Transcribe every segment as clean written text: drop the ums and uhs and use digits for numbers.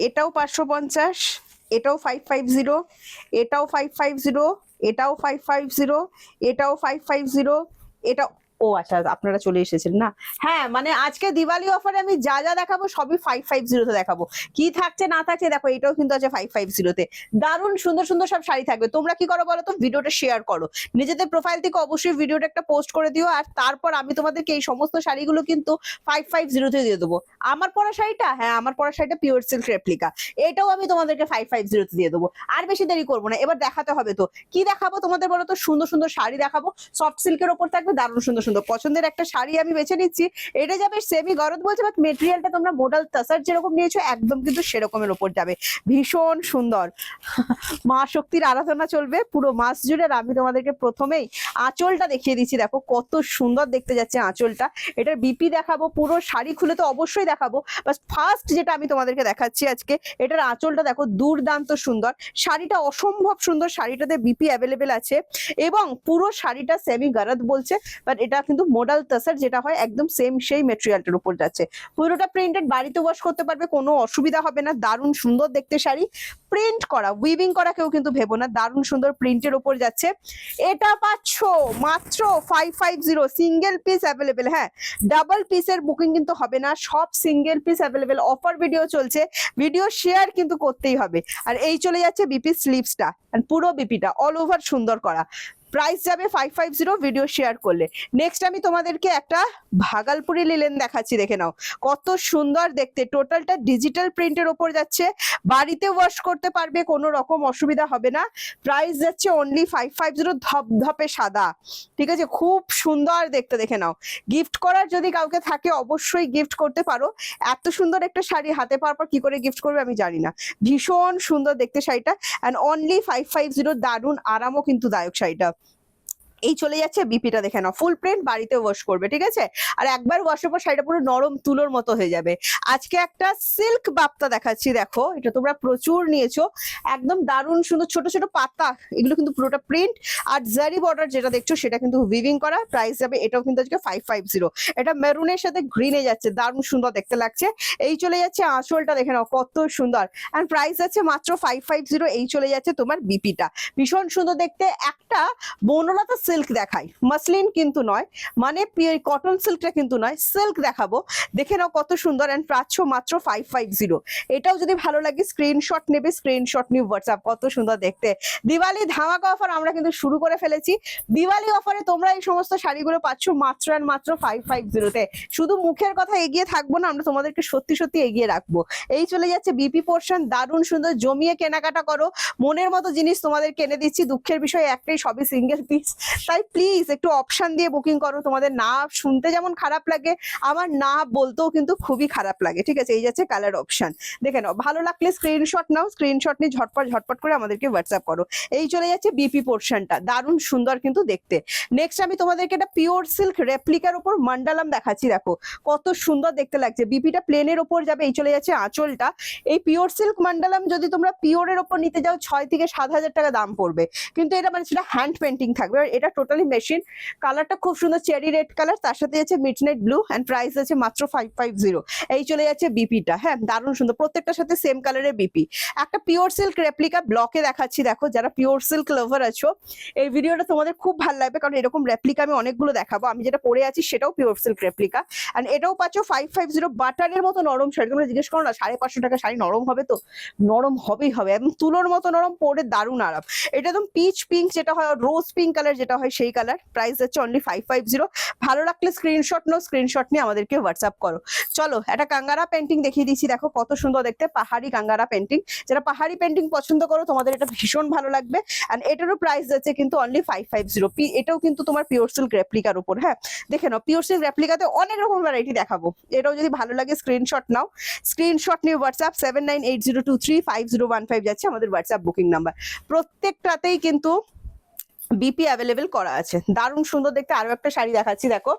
এটাও 550, এটাও 550, এটাও 550, এটাও 550, এটাও 550, এটা ও আচ্ছা আপনারা চলে এসেছেন না। হ্যাঁ মানে আজকে দিওয়ালি অফারে আমি যা যা দেখাবো সবই 550 তে দেখাবো। কি থাকছে না থাকছে দেখো, এটাও কিন্তু আছে 550 তে। দারুণ সুন্দর সুন্দর সব শাড়ি থাকবে। তোমরা কি করো বলো তো, ভিডিওটা শেয়ার করো, নিজেদের প্রোফাইল থেকে অবশ্যই ভিডিওটা একটা পোস্ট করে দিও, আর তারপর আমি তোমাদেরকে এই সমস্ত শাড়িগুলো কিন্তু 550 তে দিয়ে দেবো। আমার পরা শাড়িটা, হ্যাঁ আমার পরা শাড়িটা পিওর সিল্ক রেপ্লিকা, এটাও আমি তোমাদেরকে 550 তে দিয়ে দেবো। আর বেশি দেরি করবো না, এবার দেখাতে হবে তো। কি দেখাবো তোমাদের বলো তো? সুন্দর সুন্দর শাড়ি দেখাবো, সফট সিল্কের ওপর থাকবে, দারুণ সুন্দর সুন্দর। পছন্দের একটা শাড়ি আমি বেছে নিচ্ছি, এটা যাবে সেমি গরদ বলছে, বাট মেটেরিয়ালটা তোমরা মোডাল তাসার যেরকম নিয়েছো একদম কিন্তু সেরকমের ওপর যাবে, ভীষণ সুন্দর। মা শক্তির আরাধনা চলবে পুরো মাস জুড়ে। আর আমি তোমাদেরকে প্রথমেই আঁচলটা দেখিয়ে দিচ্ছি, দেখো কত সুন্দর দেখতে যাচ্ছে আঁচলটা। এটার বিপি দেখাবো, পুরো শাড়ি খুলে তো অবশ্যই দেখাবো, বাস ফার্স্ট যেটা আমি তোমাদেরকে দেখাচ্ছি আজকে, এটার আঁচলটা দেখো দুর্দান্ত সুন্দর। শাড়িটা অসম্ভব সুন্দর, শাড়িটাতে বিপি অ্যাভেলেবেল আছে এবং পুরো শাড়িটা সেমি গরদ বলছে, বাট এটা কিন্তু মোডাল তাসার যেটা হয় একদম সেম সেই মেটেরিয়ালটার উপর যাচ্ছে। পুরোটা প্রিন্টেড, বাড়িতে ওয়াশ করতে পারবে, কোনো অসুবিধা হবে না। দারুণ সুন্দর দেখতে শাড়ি, প্রিন্ট করা, উইভিং করা কেউ কিন্তু ভেবো না, দারুণ সুন্দর প্রিন্টের উপর যাচ্ছে। এটা পাচ্ছ মাত্র 550, সিঙ্গেল পিস অ্যাভেলেবেল। হ্যাঁ ডাবল পিসের বুকিং কিন্তু হবে না, সব single piece available. Offer video চলছে, ভিডিও শেয়ার কিন্তু করতেই হবে। আর এই চলে যাচ্ছে বিপি স্লিভসটা, পুরো বিপিটা অল ওভার সুন্দর করা, প্রাইস যাবে 550 ভিডিও শেয়ার করলে। নেক্সট আমি তোমাদেরকে একটা ভাগলপুরি লিলেন দেখাচ্ছি, দেখে নাও কত সুন্দর দেখতে। টোটালটা ডিজিটাল প্রিন্টের ওপর যাচ্ছে, বাড়িতে ওয়াশ করতে পারবে, কোনো রকম অসুবিধা হবে না। প্রাইস যাচ্ছে অনলি 550, ধপধপে সাদা, ঠিক আছে, খুব সুন্দর দেখতে, দেখে নাও। গিফট করার যদি কাউকে থাকে অবশ্যই গিফট করতে পারো। এত সুন্দর একটা শাড়ি হাতে পাওয়ার পর কি করে গিফট করবে আমি জানি না, ভীষণ সুন্দর দেখতে শাড়িটা, অ্যান্ড অনলি 550, দারুণ আরামও কিন্তু দায়ক শাড়িটা। এই চলে যাচ্ছে বিপিটা, দেখে নাও ফুল প্রিন্ট, বাড়িতে ওয়াশ করবে, ঠিক আছে। আর একবার ওয়াশের পর শাড়িটা পুরো নরম তুলোর মতো হয়ে যাবে। আজকে একটা সিল্ক বাপ্তা দেখাচ্ছি, দেখো এটা তোমরা প্রচুর নিয়েছো, একদম দারুণ সুন্দর ছোট ছোট পাতা, এগুলো কিন্তু পুরোটা প্রিন্ট। আর জারি বর্ডার যেটা দেখছো সেটা কিন্তু উইভিং করা। প্রাইস যাবে এটাও কিন্তু আজকে 550, এটা মেরুনের সাথে গ্রিনে যাচ্ছে, দারুণ সুন্দর দেখতে লাগছে। এই চলে যাচ্ছে আঁচলটা, দেখে নাও কত সুন্দর, এন্ড প্রাইস আছে মাত্র 550। এই চলে যাচ্ছে তোমার বিপিটা, ভীষণ সুন্দর দেখতে। একটা বনলতা সিল্ক দেখাই, মাসলিন কিন্তু নয়, মানে কটন সিল্কটা কিন্তু নয়, সিল্ক দেখাবো, দেখে নাও কত সুন্দর, এন্ড প্রাচ্য মাত্র 550। এটাও যদি ভালো লাগে স্ক্রিনশট নেবে, স্ক্রিনশট নিয়ে হোয়াটসঅ্যাপ, কত সুন্দর দেখতে। দিওয়ালি ধামাকা অফার আমরা কিন্তু শুরু করে ফেলেছি। দিওয়ালি অফারে তোমরা এই সমস্ত শাড়িগুলো পাচ্ছ মাত্র আর মাত্র 550 তে। শুধু মুখের কথা এগিয়ে থাকবো না, আমরা তোমাদেরকে সত্যি সত্যি এগিয়ে রাখবো। এই চলে যাচ্ছে বিপি পোর্শন, দারুণ সুন্দর, জমিয়ে কেনাকাটা করো, মনের মতো জিনিস তোমাদের কিনে দিচ্ছি। দুঃখের বিষয় একটাই, সবই সিঙ্গেল পিস, তাই প্লিজ একটু অপশন দিয়ে বুকিং করো। তোমাদের না শুনতে যেমন খারাপ লাগে, আমার না বলতেও কিন্তু খুবই খারাপ লাগে, ঠিক আছে। এই যাচ্ছে কালার অপশন, দেখে নাও, ভালো লাগলে স্ক্রিনশট নাও, স্ক্রিনশট নিয়ে ঝটপট ঝটপট করে আমাদেরকে হোয়াটসঅ্যাপ করো। এই চলে যাচ্ছে বিপি পোর্শনটা, দারুণ সুন্দর কিন্তু দেখতে। নেক্সট আমি তোমাদেরকে একটা পিওর সিল্ক রেপ্লিকার উপর মান্ডালাম দেখাচ্ছি, দেখো কত সুন্দর দেখতে লাগছে। বিপিটা প্লেনের ওপর যাবে, এই চলে যাচ্ছে আঁচলটা। এই পিওর সিল্ক মান্ডালাম যদি তোমরা পিওরের ওপর নিতে যাও 6 থেকে 7 হাজার টাকা দাম পড়বে, কিন্তু এটা মানে সেটা হ্যান্ড পেন্টিং থাকবে, আর এটা টোটালি মেশিন। কালারটা খুব সুন্দর চেরি রেড কালার, তার সাথে আছে মিডনাইট ব্লু, এন্ড প্রাইস আছে মাত্র 550। এই চলে যাচ্ছে বিপিটা, হ্যাঁ দারুণ সুন্দর, প্রত্যেকটার সাথে সেম কালারের বিপি। একটা পিওর সিল্ক রেপ্লিকা ব্লকে দেখাচ্ছি, দেখো যারা পিওর সিল্ক লাভার আছো এই ভিডিওটা তোমাদের খুব ভালো লাগবে, কারণ এরকম রেপ্লিকা আমি অনেকগুলো দেখাবো। আমি যেটা পরে আছি সেটাও পিওর সিল্ক রেপ্লিকা, এন্ড এটাও পাচ্ছ 550। বাটারের মতো নরম শাড়ি, তোমরা জিজ্ঞেস করো না 550 টাকা শাড়ি নরম হবে, তো নরম হবেই হবে, একদম তুলোর মতো নরম, পরে দারুণ আরাম। এটা একদম পিচ পিঙ্ক যেটা হয়, রোজ পিঙ্ক কালার যেটা হয় সেই কালার। প্রাইস হচ্ছে অনলি 550। ভালো লাগলে স্ক্রিনশট নাও, স্ক্রিনশট নিয়ে আমাদেরকে হোয়াটসঅ্যাপ করো। চলো একটা কাঙ্গারা পেন্টিং দেখিয়ে দিচ্ছি, দেখো কত সুন্দর দেখতে, পাহাড়ি কাঙ্গারা পেন্টিং। যারা পাহাড়ি পেন্টিং পছন্দ করো তোমাদের এটা ভীষণ ভালো লাগবে, এন্ড এটারও প্রাইস যাচ্ছে কিন্তু অনলি 550। এটাও কিন্তু তোমার পিওর সিল্ক রেপ্লিকার উপর, হ্যাঁ দেখে নাও, পিওর সিল্ক রেপ্লিকাতে অনেক রকম ভ্যারাইটি দেখাবো। এটাও যদি ভালো লাগে স্ক্রিনশট নাও, স্ক্রিনশট নিয়ে হোয়াটসঅ্যাপ 7980235015 যাচ্ছে আমাদের হোয়াটসঅ্যাপ বুকিং নাম্বার। প্রত্যেকটাতেই কিন্তু বিপি অ্যাভেলেবেল করা আছে। দারুণ সুন্দর দেখতে। আরো একটা শাড়ি দেখাচ্ছি, দেখো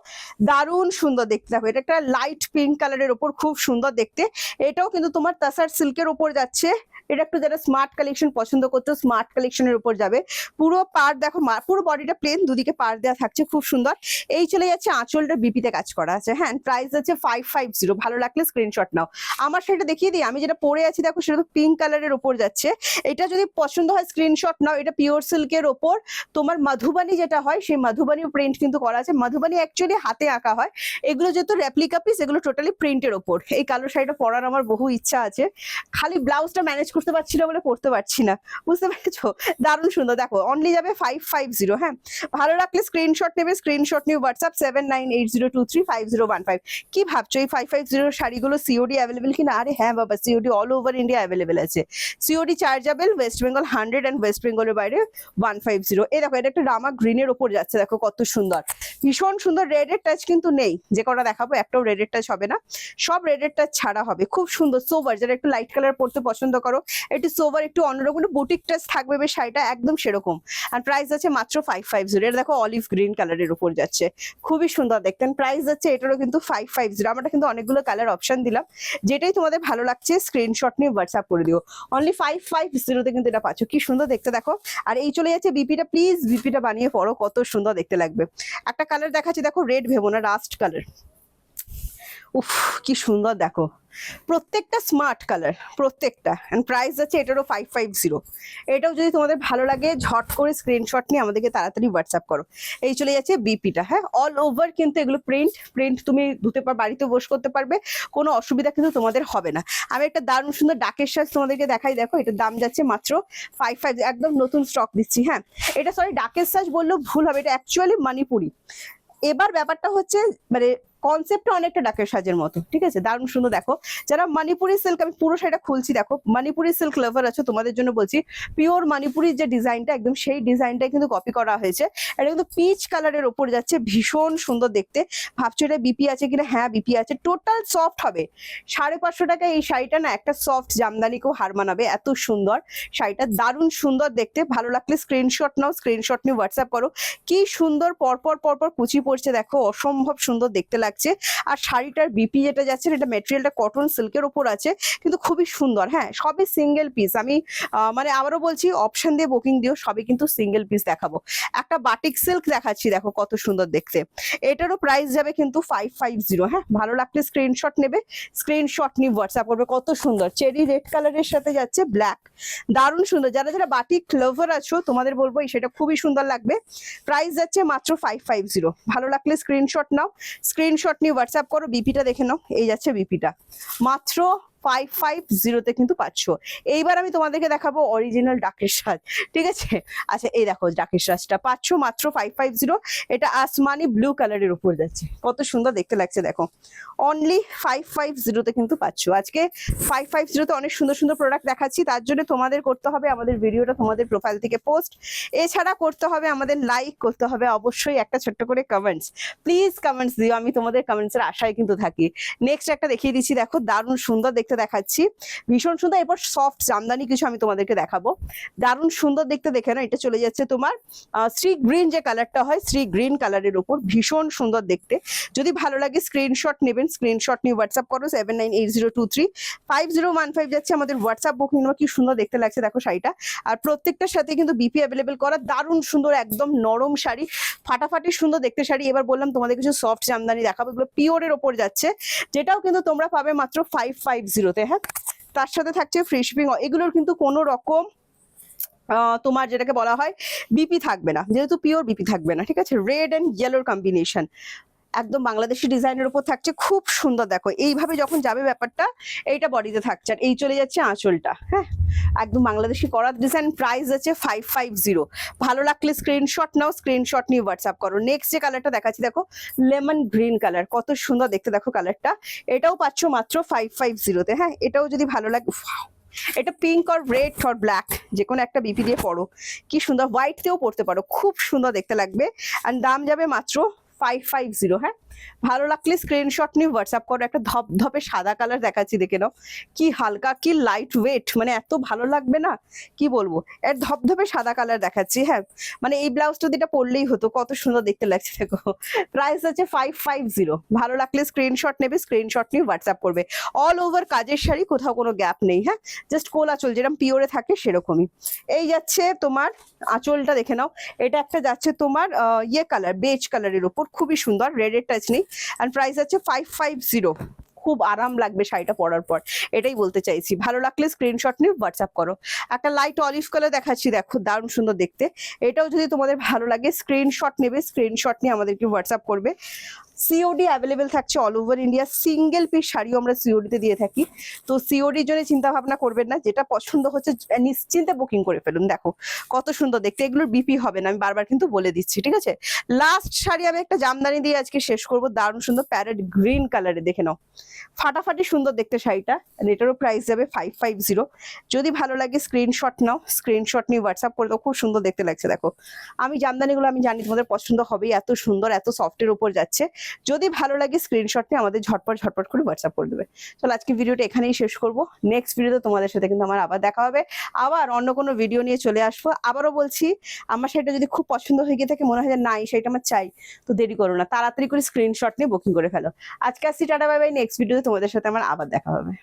দারুণ সুন্দর দেখতে। দেখো এটা একটা লাইট পিঙ্ক কালারের ওপর, খুব সুন্দর দেখতে। এটাও কিন্তু তোমার তাসার সিল্কের ওপর যাচ্ছে। এটা একটু যারা স্মার্ট কালেকশন পছন্দ করছো, স্মার্ট কালেকশনের উপর যাবে। পুরো পার দেখো, পুরো বডিটা প্লেন, দুদিকে পার দেওয়া থাকছে, খুব সুন্দর। এই চলে যাচ্ছে আঁচলটা বিপিতে কাজ করা আছে। হ্যাঁ, প্রাইস আছে 550। ভালো লাগলে স্ক্রিনশট নাও। আমার সেটা দেখিয়ে দিই, আমি যেটা পরে আছি দেখো সেটা তো পিঙ্ক কালারের ওপর যাচ্ছে। এটা যদি পছন্দ হয় স্ক্রিনশট নাও। এটা পিওর সিল্কের ওপর তোমার মাধুবানি যেটা হয় সেই মাধুবানি প্রিন্ট কিন্তু করা আছে। মাধুবানি অ্যাকচুয়ালি হাতে আঁকা হয়, এগুলো যেহেতু রেপ্লিকা পিস, এগুলো টোটালি প্রিন্টের ওপর। এই কালো শাড়িটা পরার আমার বহু ইচ্ছা আছে, খালি ব্লাউজটা ম্যানেজ করতে পারছি না বলে পড়তে পারছি না, বুঝতে পেরেছো? দারুণ সুন্দর। দেখো অনলি যাবে 550। হ্যাঁ, ভালো লাগলে স্ক্রিনশট নেবে। স্ক্রিনশট নিয়ে হোয়াটসঅ্যাপ 7980235015। কি ভাবছো এই 550 শাড়িগুলো সিওডি অ্যাভেলেবেল কিনা? আরে হ্যাঁ বাবা, COD all over India available আছে। COD chargeable, West Bengal 100 and West বেঙ্গলের বাইরে 150। এই দেখো এটা একটা রামা গ্রিনের ওপর যাচ্ছে, দেখো কত সুন্দর, ভীষণ সুন্দর। রেডের টাচ কিন্তু নেই, যে কটা দেখাবো একটাও রেডের টাচ হবে না, সব রেডের টাচ ছাড়া হবে। খুব সুন্দর সোভার, যারা একটু লাইট কালার পড়তে পছন্দ করো, একটু সোভার একটু অন্যরকম বুটিক টাচ থাকবে বেশ শাড়িটা, একদম সেরকম। আর প্রাইস আছে মাত্র 550। এটা দেখো অলিভ গ্রিন কালারের উপর যাচ্ছে, খুবই সুন্দর দেখতেন। প্রাইস যাচ্ছে এটারও কিন্তু 550। আমরা কিন্তু অনেকগুলো কালার অপশন দিলাম, যেটাই তোমাদের ভালো লাগছে স্ক্রিনশট নিয়ে হোয়াটসঅ্যাপ করে দিও। অনলি 550 কিন্তু এটা পাচ্ছ। কি সুন্দর দেখতে দেখো। আর এই চলে যাচ্ছে বিপিটা। প্লিজ বিপিটা বানিয়ে পড়ো, কত সুন্দর দেখতে লাগবে। একটা কালার দেখাচ্ছি, দেখো রেড ভেবো না, রাস্ট কালার। উফ কি সুন্দর দেখো, প্রত্যেকটা স্মার্ট কালার, প্রত্যেকটা। এন্ড প্রাইস আছে এটারও 550। এটাও যদি তোমাদের ভালো লাগে ঝট করে স্ক্রিনশট নিয়ে আমাদেরকে তাড়াতাড়ি হোয়াটসঅ্যাপ করো। এই চলে যাচ্ছে বিপিটা। হ্যাঁ, অল ওভার কিন্তু এগুলো প্রিন্ট তুমি ধুতে পার, বাড়িতে বসে করতে পারবে, কোনো অসুবিধা কিন্তু তোমাদের হবে না। আমি একটা দারুণ সুন্দর ডাকের সাজ তোমাদেরকে দেখাই, দেখো এটার দাম যাচ্ছে মাত্র 55। একদম নতুন স্টক দিচ্ছি। হ্যাঁ, এটা সরি ডাকের সাজ বললেও ভুল হবে, এটা অ্যাকচুয়ালি মণিপুরি। এবার ব্যাপারটা হচ্ছে মানে কনসেপ্টটা অনেকটা ডাকের সাজের মতো, ঠিক আছে? দারুণ সুন্দর। দেখো যারা মণিপুরি সিল্ক, আমি পুরো শাড়িটা খুলছি, দেখো মণিপুরি সিল্ক লাভার আছে তোমাদের জন্য বলছি, পিওর মণিপুরির যে ডিজাইনটা একদম সেই ডিজাইনটাই কিন্তু কপি করা হয়েছে। এটা কিন্তু পিচ কালারের ওপর যাচ্ছে, ভীষণ সুন্দর দেখতে। ভাবছো এটা বিপি আছে কিনা? হ্যাঁ বিপি আছে। টোটাল সফট হবে। 550 টাকা এই শাড়িটা না একটা সফট জামদানিকেও হার মানাবে, এত সুন্দর শাড়িটা, দারুণ সুন্দর দেখতে। ভালো লাগলে স্ক্রিনশট নাও, স্ক্রিনশট নিয়ে হোয়াটসঅ্যাপ করো। কি সুন্দর পরপর পরপর কুচি পড়ছে, দেখো অসম্ভব সুন্দর দেখতে লাগছে। আর শাড়িটার বিপি যেটা যাচ্ছে, এটা মেটেরিয়ালটা কটন সিল্কের উপর আছে, কিন্তু খুবই সুন্দর। হ্যাঁ, সবই সিঙ্গেল পিস। আমি মানে আবারও বলছি অপশন দিয়ে বুকিং দিও, সবই কিন্তু সিঙ্গেল পিস দেখাবো। একটা বাটিক সিল্ক দেখাচ্ছি, দেখো কত সুন্দর দেখতে। এটারও প্রাইস যাবে কিন্তু 550। হ্যাঁ, ভালো লাগলে স্ক্রিনশট নেবে, স্ক্রিনশট নিয়ে হোয়াটসঅ্যাপ করবে। কত সুন্দর চেরি রেড কালারের সাথে যাচ্ছে ব্ল্যাক, দারুণ সুন্দর। যারা যারা বাটিক লাভার আছো তোমাদের বলবো এই সেটা খুবই সুন্দর লাগবে। প্রাইস যাচ্ছে মাত্র 550। ভালো লাগলে স্ক্রিনশট নাও, স্ক্রিনশট নিয়ে হোয়াটসঅ্যাপ করো। বিপিটা দেখে নাও, এই যাচ্ছে বিপিটা, মাত্র 550 কিন্তু পাচ্ছ। এইবার আমি তোমাদেরকে দেখাবো অরিজিনাল ডাকের সাজ, ঠিক আছে? আচ্ছা এই দেখো ডাকের সাজটা পাচ্ছ মাত্র 550। এটা আসমানি ব্লু কালারের উপর যাচ্ছে, কত সুন্দর দেখতে লাগছে দেখো। অনলি 550 কিন্তু পাচ্ছ। আজকে 550 অনেক সুন্দর সুন্দর প্রোডাক্ট দেখাচ্ছি, তার জন্য তোমাদের করতে হবে আমাদের ভিডিওটা তোমাদের প্রোফাইল থেকে পোস্ট, এছাড়া করতে হবে আমাদের লাইক, করতে হবে অবশ্যই একটা ছোট্ট করে কমেন্টস। প্লিজ কমেন্টস দিও, আমি তোমাদের কমেন্টসের আশায় কিন্তু থাকি। নেক্সট একটা দেখিয়ে দিচ্ছি, দেখো দারুণ সুন্দর দেখতে দেখাচ্ছি, ভীষণ সুন্দর। এরপর সফট জামদানি কিছু আমি তোমাদেরকে দেখাবো, দারুণ সুন্দর দেখতে। দেখে না, এটা চলে যাচ্ছে তোমার শ্রী গ্রিন যে কালারটা হয়, শ্রী গ্রিন কালারের উপর, ভীষণ সুন্দর দেখতে। যদি ভালো লাগে স্ক্রিনশট নেবেন, স্ক্রিনশট নিয়ে হোয়াটসঅ্যাপ করো 7980235015 যাচ্ছে আমাদের হোয়াটসঅ্যাপ বুকিং। কি সুন্দর দেখতে লাগছে দেখো শাড়িটা। আর প্রত্যেকটার সাথে কিন্তু বিপি অ্যাভেলেবেল করা, দারুণ সুন্দর একদম নরম শাড়ি, ফাটাফাটি সুন্দর দেখতে শাড়ি। এবার বললাম তোমাদের কিছু সফট জামদানি দেখাবো, এগুলো পিওরের ওপর যাচ্ছে, যেটাও কিন্তু তোমরা পাবে মাত্র 550-তে। হ্যাঁ, তার সাথে থাকছে ফ্রি শিপিং। এগুলোর কিন্তু কোনো রকম তোমার যেটাকে বলা হয় বিপি থাকবে না, যেহেতু পিওর বিপি থাকবে না, ঠিক আছে? রেড এন্ড ইয়েলোর কম্বিনেশন, একদম বাংলাদেশি ডিজাইনের উপর থাকছে, খুব সুন্দর। দেখো এইভাবে যখন যাবে ব্যাপারটা, এইটা বডিতে থাকছে। আর এই চলে যাচ্ছে আঁচলটা। হ্যাঁ, একদম বাংলাদেশি করা ডিজাইন। প্রাইস আছে 550। ভালো লাগলে স্ক্রিনশট নাও, স্ক্রিনশট নিয়ে হোয়াটসঅ্যাপ করো। নেক্সট যে কালারটা দেখাচ্ছি, দেখো লেমন গ্রিন কালার, কত সুন্দর দেখতে দেখো কালারটা। এটাও পাচ্ছ মাত্র 550-তে। হ্যাঁ, এটাও যদি ভালো লাগে, এটা পিঙ্ক আর রেড আর ব্ল্যাক যে কোনো একটা বিপি দিয়ে পরো, কি সুন্দর। হোয়াইট দিয়েও পরতে পারো, খুব সুন্দর দেখতে লাগবে। আর দাম যাবে মাত্র 550। হ্যাঁ, ভালো লাগলে স্ক্রিনশট নিয়ে হোয়াটসঅ্যাপ করো। একটা ধপধপে সাদা কালার দেখাচ্ছি, দেখে নাও কি হালকা কি লাইট ওয়েট, মানে এত ভালো লাগবে না কি বলবো। এর ধপধপে সাদা কালার দেখাচ্ছি, হ্যাঁ মানে এই ব্লাউজটা যেটা পরলেই হতো, কত সুন্দর দেখতে লাগছে দেখো। প্রাইস আছে 550। ভালো লাগলে স্ক্রিনশট নেবে, স্ক্রিনশট নিয়ে হোয়াটসঅ্যাপ করবে। অল ওভার কাজের শাড়ি, কোথাও কোনো গ্যাপ নেই, হ্যাঁ জাস্ট কোল আঁচল যেরকম পিওরে থাকে সেরকমই। এই যাচ্ছে তোমার আঁচলটা দেখে নাও, এটা একটা যাচ্ছে তোমার ইয়ে কালার, বেজ কালারের উপর, খুবই সুন্দর, রেডের টাচ নেই। অ্যান্ড প্রাইস আছে 550। খুব আরাম লাগবে শাড়িটা পরার পর, এটাই বলতে চাইছি। ভালো লাগলে স্ক্রিনশট নিয়ে হোয়াটসঅ্যাপ করো। একটা লাইট অলিভ কালার দেখাচ্ছি, দেখো দারুণ সুন্দর দেখতে। এটাও যদি তোমাদের ভালো লাগে স্ক্রিনশট নেবে, স্ক্রিনশট নিয়ে আমাদেরকে হোয়াটসঅ্যাপ করবে। সিওডি অ্যাভেলেবেল থাকছে all over India. Single piece শাড়িও আমরা সিওডিতে দিয়ে থাকি, তো সিওডির জন্য চিন্তা ভাবনা করবেন না, যেটা পছন্দ হচ্ছে নিশ্চিন্তে বুকিং করে ফেলুন। দেখো কত সুন্দর দেখতে, এগুলোর বিপি হবে না, আমি বারবার কিন্তু বলে দিচ্ছি, ঠিক আছে। লাস্ট শাড়ি আমি একটা জামদানি দিয়ে আজকে শেষ করবো, দারুণ সুন্দর প্যারেট গ্রিন কালারে, দেখে নাও ফাটাফাটি সুন্দর দেখতে শাড়িটা। এটারও প্রাইস যাবে 550। যদি ভালো লাগে স্ক্রিনশট নাও, স্ক্রিনশট নিয়ে হোয়াটসঅ্যাপ করে দাও। খুব সুন্দর দেখতে লাগছে দেখো। আমি জামদানিগুলো আমি জানি তোমাদের পছন্দ হবেই, এত সুন্দর এত সফটের উপর যাচ্ছে। যদি ভালো লাগে স্ক্রিনশট নিয়ে আমাদের ঝটপট ঝটপট করে হোয়াটসঅ্যাপ করে দেবে। চলো আজকে ভিডিওটা এখানেই শেষ করবো। নেক্সট ভিডিওতে তোমাদের সাথে কিন্তু আমার আবার দেখা হবে, আবার অন্য কোনো ভিডিও নিয়ে চলে আসবো। আবারও বলছি, আমার শাড়িটা যদি খুব পছন্দ হয়ে গিয়ে থাকে, মনে হয় যে না এই শাড়িটা আমার চাই, তো দেরি করো না, তাড়াতাড়ি করে স্ক্রিনশট নিয়ে বুকিং করে ফেলো। আজকে আসছি, টাটা বাই বাই। নেক্সট ভিডিওতে তোমাদের সাথে আমার আবার দেখা হবে।